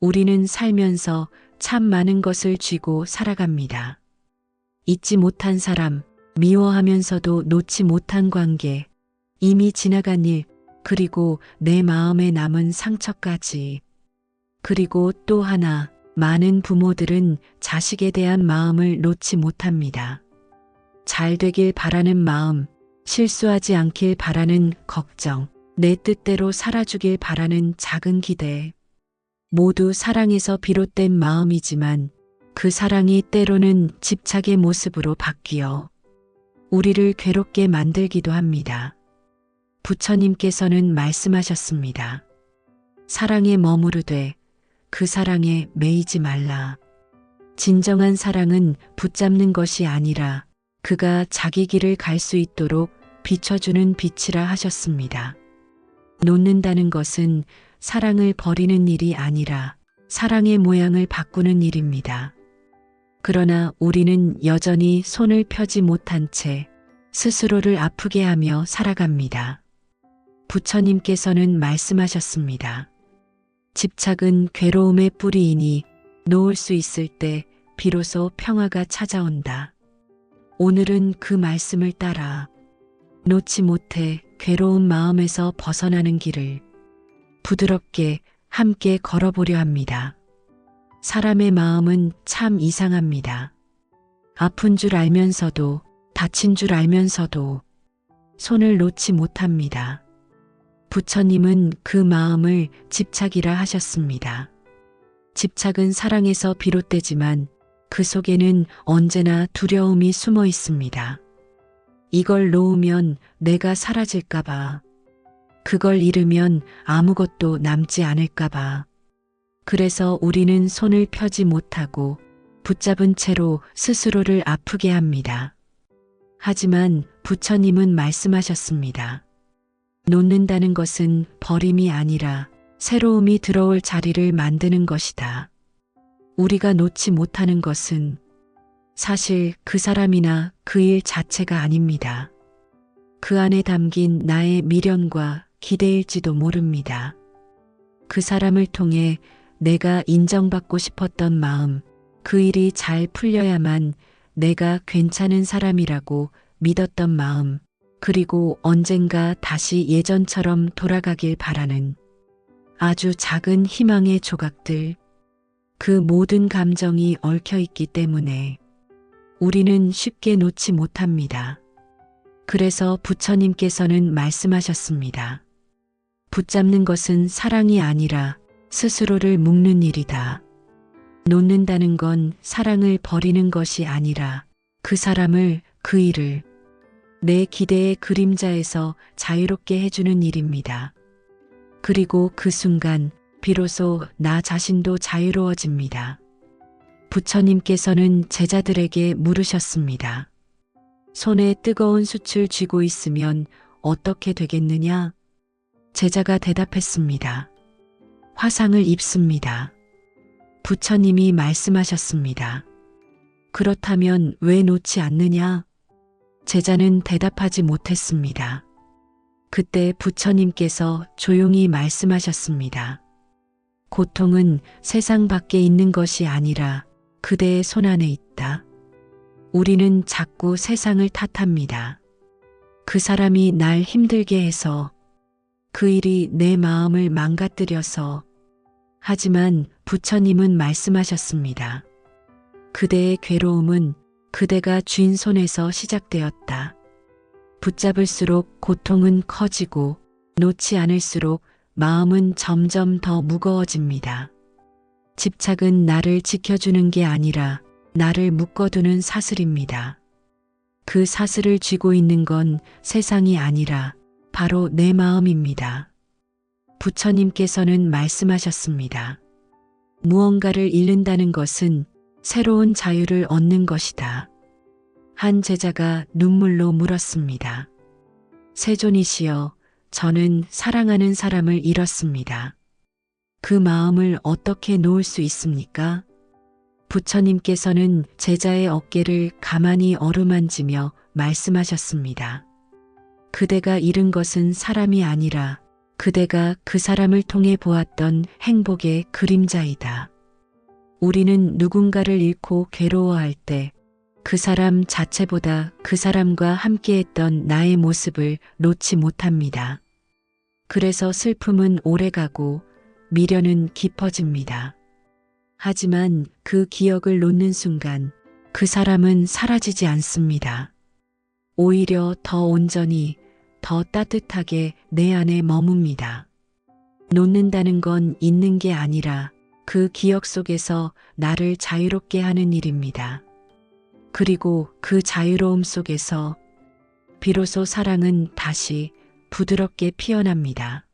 우리는 살면서 참 많은 것을 쥐고 살아갑니다. 잊지 못한 사람, 미워하면서도 놓지 못한 관계, 이미 지나간 일, 그리고 내 마음에 남은 상처까지. 그리고 또 하나, 많은 부모들은 자식에 대한 마음을 놓지 못합니다. 잘 되길 바라는 마음, 실수하지 않길 바라는 걱정, 내 뜻대로 살아주길 바라는 작은 기대. 모두 사랑에서 비롯된 마음이지만 그 사랑이 때로는 집착의 모습으로 바뀌어 우리를 괴롭게 만들기도 합니다. 부처님께서는 말씀하셨습니다. 사랑에 머무르되 그 사랑에 매이지 말라. 진정한 사랑은 붙잡는 것이 아니라 그가 자기 길을 갈 수 있도록 비춰주는 빛이라 하셨습니다. 놓는다는 것은 사랑을 버리는 일이 아니라 사랑의 모양을 바꾸는 일입니다. 그러나 우리는 여전히 손을 펴지 못한 채 스스로를 아프게 하며 살아갑니다. 부처님께서는 말씀하셨습니다. 집착은 괴로움의 뿌리이니 놓을 수 있을 때 비로소 평화가 찾아온다. 오늘은 그 말씀을 따라 놓지 못해 괴로운 마음에서 벗어나는 길을 부드럽게 함께 걸어보려 합니다. 사람의 마음은 참 이상합니다. 아픈 줄 알면서도 다친 줄 알면서도 손을 놓지 못합니다. 부처님은 그 마음을 집착이라 하셨습니다. 집착은 사랑에서 비롯되지만 그 속에는 언제나 두려움이 숨어 있습니다. 이걸 놓으면 내가 사라질까봐, 그걸 잃으면 아무것도 남지 않을까봐. 그래서 우리는 손을 펴지 못하고 붙잡은 채로 스스로를 아프게 합니다. 하지만 부처님은 말씀하셨습니다. 놓는다는 것은 버림이 아니라 새로움이 들어올 자리를 만드는 것이다. 우리가 놓지 못하는 것은 사실 그 사람이나 그 일 자체가 아닙니다. 그 안에 담긴 나의 미련과 기대일지도 모릅니다. 그 사람을 통해 내가 인정받고 싶었던 마음, 그 일이 잘 풀려야만 내가 괜찮은 사람이라고 믿었던 마음, 그리고 언젠가 다시 예전처럼 돌아가길 바라는 아주 작은 희망의 조각들, 그 모든 감정이 얽혀 있기 때문에 우리는 쉽게 놓지 못합니다. 그래서 부처님께서는 말씀하셨습니다. 붙잡는 것은 사랑이 아니라 스스로를 묶는 일이다. 놓는다는 건 사랑을 버리는 것이 아니라 그 사람을, 그 일을 내 기대의 그림자에서 자유롭게 해주는 일입니다. 그리고 그 순간 비로소 나 자신도 자유로워집니다. 부처님께서는 제자들에게 물으셨습니다. 손에 뜨거운 숯을 쥐고 있으면 어떻게 되겠느냐? 제자가 대답했습니다. 화상을 입습니다. 부처님이 말씀하셨습니다. 그렇다면 왜 놓지 않느냐? 제자는 대답하지 못했습니다. 그때 부처님께서 조용히 말씀하셨습니다. 고통은 세상 밖에 있는 것이 아니라 그대의 손 안에 있다. 우리는 자꾸 세상을 탓합니다. 그 사람이 날 힘들게 해서, 그 일이 내 마음을 망가뜨려서. 하지만 부처님은 말씀하셨습니다. 그대의 괴로움은 그대가 쥔 손에서 시작되었다. 붙잡을수록 고통은 커지고 놓지 않을수록 마음은 점점 더 무거워집니다. 집착은 나를 지켜주는 게 아니라 나를 묶어두는 사슬입니다. 그 사슬을 쥐고 있는 건 세상이 아니라 바로 내 마음입니다. 부처님께서는 말씀하셨습니다. 무언가를 잃는다는 것은 새로운 자유를 얻는 것이다. 한 제자가 눈물로 물었습니다. 세존이시여, 저는 사랑하는 사람을 잃었습니다. 그 마음을 어떻게 놓을 수 있습니까? 부처님께서는 제자의 어깨를 가만히 어루만지며 말씀하셨습니다. 그대가 잃은 것은 사람이 아니라 그대가 그 사람을 통해 보았던 행복의 그림자이다. 우리는 누군가를 잃고 괴로워할 때 그 사람 자체보다 그 사람과 함께했던 나의 모습을 놓지 못합니다. 그래서 슬픔은 오래가고 미련은 깊어집니다. 하지만 그 기억을 놓는 순간 그 사람은 사라지지 않습니다. 오히려 더 온전히, 더 따뜻하게 내 안에 머뭅니다. 놓는다는 건 잊는 게 아니라 그 기억 속에서 나를 자유롭게 하는 일입니다. 그리고 그 자유로움 속에서 비로소 사랑은 다시 부드럽게 피어납니다.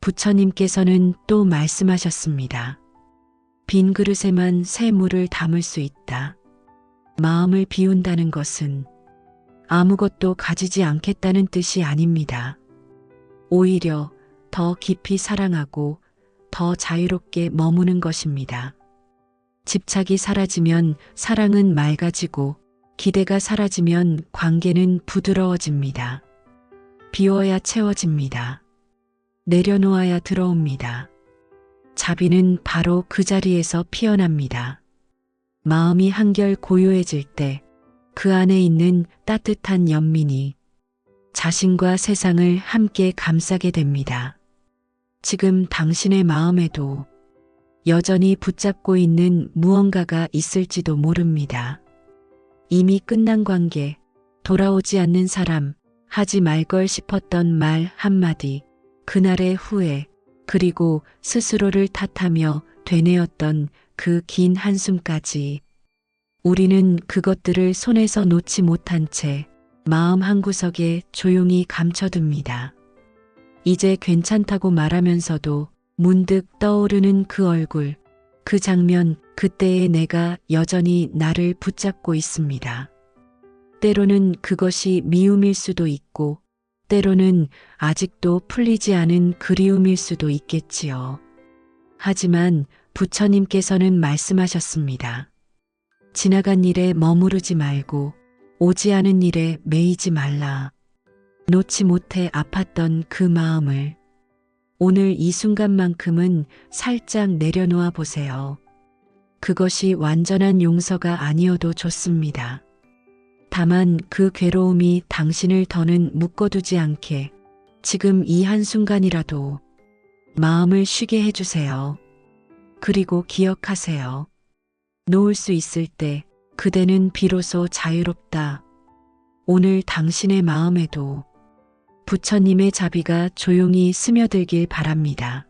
부처님께서는 또 말씀하셨습니다. 빈 그릇에만 새 물을 담을 수 있다. 마음을 비운다는 것은 아무것도 가지지 않겠다는 뜻이 아닙니다. 오히려 더 깊이 사랑하고 더 자유롭게 머무는 것입니다. 집착이 사라지면 사랑은 맑아지고 기대가 사라지면 관계는 부드러워집니다. 비워야 채워집니다. 내려놓아야 들어옵니다. 자비는 바로 그 자리에서 피어납니다. 마음이 한결 고요해질 때 그 안에 있는 따뜻한 연민이 자신과 세상을 함께 감싸게 됩니다. 지금 당신의 마음에도 여전히 붙잡고 있는 무언가가 있을지도 모릅니다. 이미 끝난 관계, 돌아오지 않는 사람, 하지 말 걸 싶었던 말 한마디, 그날의 후회, 그리고 스스로를 탓하며 되뇌었던 그 긴 한숨까지 우리는 그것들을 손에서 놓지 못한 채 마음 한구석에 조용히 감춰둡니다. 이제 괜찮다고 말하면서도 문득 떠오르는 그 얼굴, 그 장면, 그때의 내가 여전히 나를 붙잡고 있습니다. 때로는 그것이 미움일 수도 있고, 때로는 아직도 풀리지 않은 그리움일 수도 있겠지요. 하지만 부처님께서는 말씀하셨습니다. 지나간 일에 머무르지 말고 오지 않은 일에 매이지 말라. 놓지 못해 아팠던 그 마음을 오늘 이 순간만큼은 살짝 내려놓아 보세요. 그것이 완전한 용서가 아니어도 좋습니다. 다만 그 괴로움이 당신을 더는 묶어두지 않게 지금 이 한순간이라도 마음을 쉬게 해주세요. 그리고 기억하세요. 놓을 수 있을 때 그대는 비로소 자유롭다. 오늘 당신의 마음에도 부처님의 자비가 조용히 스며들길 바랍니다.